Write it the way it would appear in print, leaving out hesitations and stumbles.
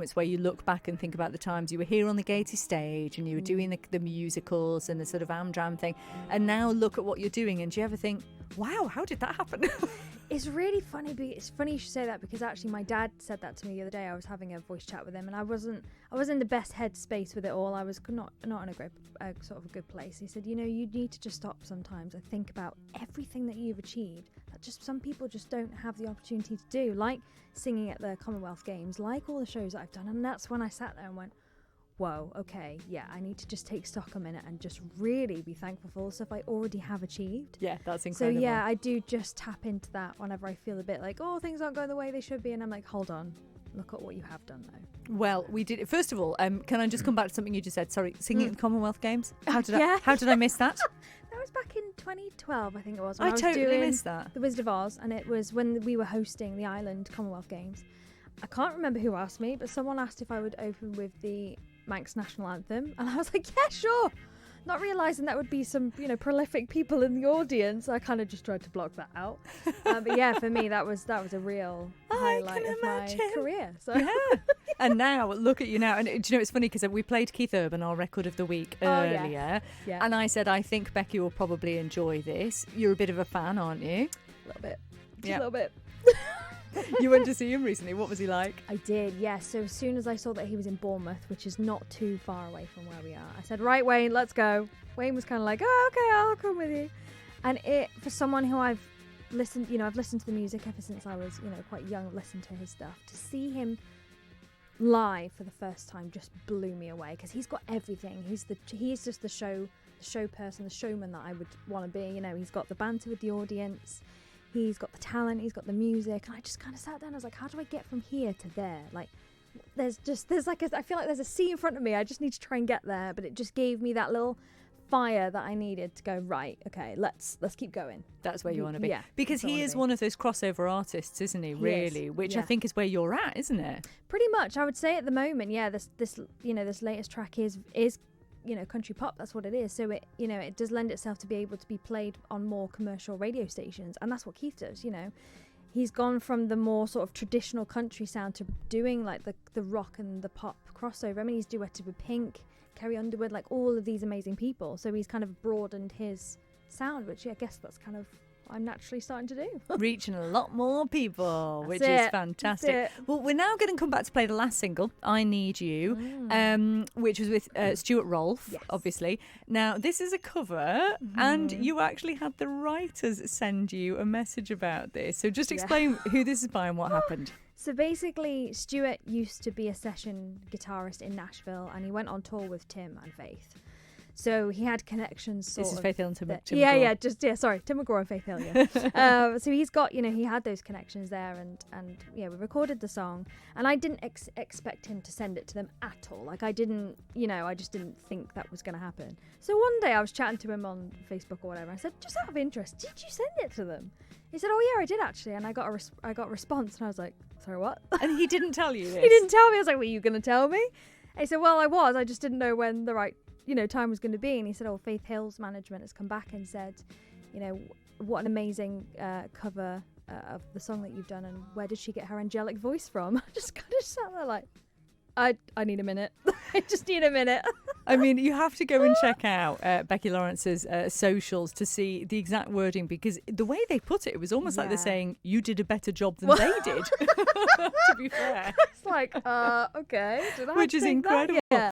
moments where you look back and think about the times you were here on the Gaiety stage and you were doing the musicals and the sort of Amdram thing, and now look at what you're doing, and do you ever think, wow, how did that happen? It's really funny. It's funny you should say that, because actually my dad said that to me the other day. I was having a voice chat with him, and I wasn't in the best headspace with it all. I was not in a great sort of a good place. He said, you need to just stop sometimes and think about everything that you've achieved that just some people just don't have the opportunity to do, like singing at the Commonwealth Games, like all the shows that I've done. And that's when I sat there and went, whoa, okay, yeah, I need to just take stock a minute and just really be thankful for all the stuff I already have achieved. Yeah, that's incredible. So yeah, I do just tap into that whenever I feel a bit like, oh, things aren't going the way they should be, and I'm like, hold on, look at what you have done though. Well, we did it. First of all, can I just come back to something you just said? Sorry, singing at the Commonwealth Games. How did I miss that? That was back in 2012, I think it was. I totally missed that. The Wizard of Oz, and it was when we were hosting the Island Commonwealth Games. I can't remember who asked me, but someone asked if I would open with the Manx national anthem, and I was like, yeah, sure. Not realising that would be some, prolific people in the audience. I kind of just tried to block that out. But yeah, for me, that was a real highlight of my career. So. Yeah. And now, look at you now. And do you know, it's funny because we played Keith Urban, our record of the week, earlier. Yeah. And I said, I think Becky will probably enjoy this. You're a bit of a fan, aren't you? A little bit. Just a little bit. You went to see him recently. What was he like? I did, yes. So as soon as I saw that he was in Bournemouth, which is not too far away from where we are, I said, right, Wayne, let's go. Wayne was kind of like, oh, okay, I'll come with you. And for someone who I've listened to the music ever since I was, quite young, listened to his stuff. To see him live for the first time just blew me away, because he's got everything. He's just the show person, the showman that I would want to be. He's got the banter with the audience. He's got the talent, he's got the music, and I just kind of sat down and I was like, how do I get from here to there? Like, I feel like there's a sea in front of me, I just need to try and get there, but it just gave me that little fire that I needed to go, right, okay, let's keep going. That's where you want to be. Yeah. Because he is one of those crossover artists, isn't he, really? Which I think is where you're at, isn't it? Pretty much, I would say at the moment, yeah, this latest track is country pop. That's what it is. So it does lend itself to be able to be played on more commercial radio stations, and that's what Keith does. He's gone from the more sort of traditional country sound to doing like the rock and the pop crossover. I mean, he's duetted with Pink, Carrie Underwood, like all of these amazing people. So he's kind of broadened his sound, which I guess that's kind of what I'm naturally starting to do. Reaching a lot more people, which is fantastic. Well, we're now going to come back to play the last single, I Need You, which was with Stuart Rolfe, obviously. Now, this is a cover, and you actually had the writers send you a message about this. So just explain who this is by and what happened. So basically, Stuart used to be a session guitarist in Nashville, and he went on tour with Tim and Faith. So he had connections. This is Faith Hill and Tim McGraw. Tim McGraw and Faith Hill. Yeah. So he's got, he had those connections there, and we recorded the song, and I didn't expect him to send it to them at all. Like I just didn't think that was going to happen. So one day I was chatting to him on Facebook or whatever. I said, just out of interest, did you send it to them? He said, oh yeah, I did actually, and I got a response, and I was like, sorry, what? And he didn't tell you this? He didn't tell me. I was like, were you going to tell me? And he said, well, I just didn't know when the right time was going to be. And he said, oh, Faith Hill's management has come back and said, what an amazing cover of the song that you've done, and where did she get her angelic voice from? I just kind of sat there like, I need a minute. I just need a minute. I mean, you have to go and check out Becky Lawrence's socials to see the exact wording, because the way they put it, it was almost like they're saying, you did a better job than they did, to be fair. It's like, okay. Which is incredible. Yeah.